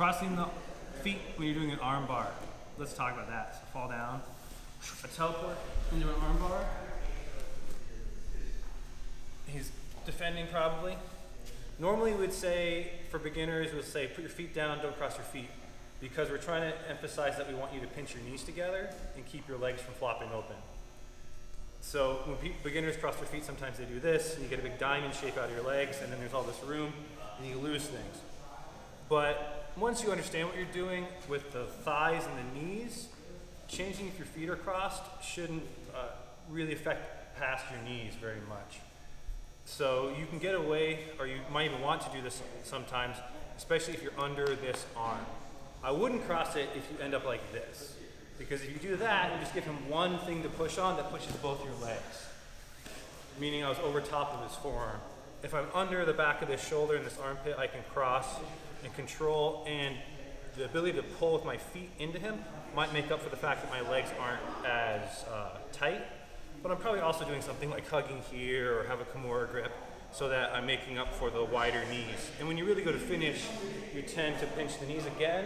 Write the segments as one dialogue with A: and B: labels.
A: Crossing the feet when you're doing an arm bar. Let's talk about that. So fall down, a teleport into an arm bar. He's defending probably. Normally we'd say, for beginners, we'd say put your feet down, don't cross your feet. Because we're trying to emphasize that we want you to pinch your knees together and keep your legs from flopping open. So when beginners cross their feet, sometimes they do this, and you get a big diamond shape out of your legs, and then there's all this room, and you lose things. But once you understand what you're doing with the thighs and the knees, changing if your feet are crossed shouldn't really affect past your knees very much. So you can get away, or you might even want to do this sometimes, especially if you're under this arm. I wouldn't cross it if you end up like this, because if you do that, you just give him one thing to push on that pushes both your legs. Meaning I was over top of his forearm. If I'm under the back of this shoulder and this armpit, I can cross and control, and the ability to pull with my feet into him might make up for the fact that my legs aren't as tight. But I'm probably also doing something like hugging here or have a Kimura grip so that I'm making up for the wider knees. And when you really go to finish, you tend to pinch the knees again.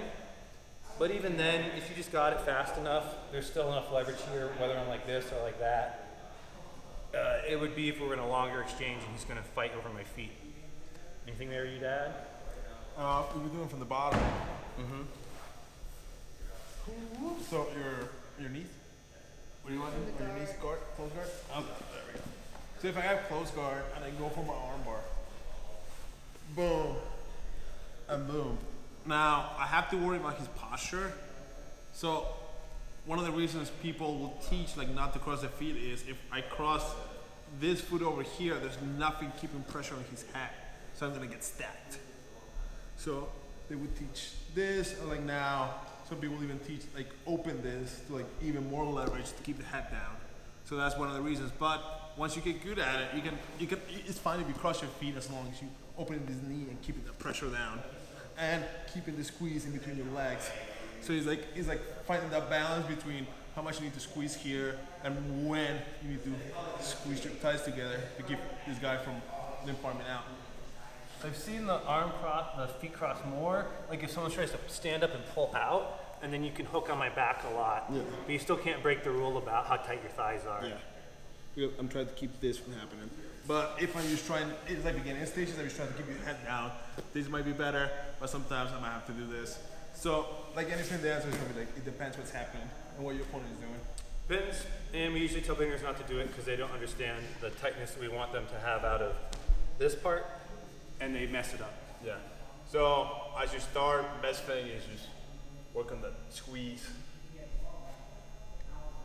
A: But even then, if you just got it fast enough, there's still enough leverage here, whether I'm like this or like that. It would be if we're in a longer exchange and he's going to fight over my feet. Anything there you'd add?
B: We were doing from the bottom.
A: Mm-hmm.
B: So your knees? What do you want? Your knees guard, close guard? Okay, there we go. So if I have close guard and I go for my arm bar, boom, and boom. Now I have to worry about his posture. So one of the reasons people will teach like not to cross the feet is if I cross this foot over here, there's nothing keeping pressure on his head, so I'm gonna get stacked. So they would teach this, or like now, some people even teach like open this to like even more leverage to keep the head down. So that's one of the reasons. But once you get good at it, you can. It's fine if you cross your feet as long as you open this knee and keeping the pressure down, and keeping the squeeze in between your legs. So it's like finding that balance between how much you need to squeeze here and when you need to squeeze your thighs together to keep this guy from limb farming out.
A: I've seen the the feet cross more, like if someone tries to stand up and pull out, and then you can hook on my back a lot,
B: Yeah.
A: but you still can't break the rule about how tight your thighs are.
B: Yeah. I'm trying to keep this from happening. But if I'm just trying, it's like beginning stages, I'm just trying to keep your head down. This might be better, but sometimes I might have to do this. So, like anything, the answer is gonna be like, it depends what's happening and what your opponent is doing.
A: Bends, and we usually tell beginners not to do it because they don't understand the tightness that we want them to have out of this part, and they mess it up.
C: Yeah. So as you start, best thing is just work on the squeeze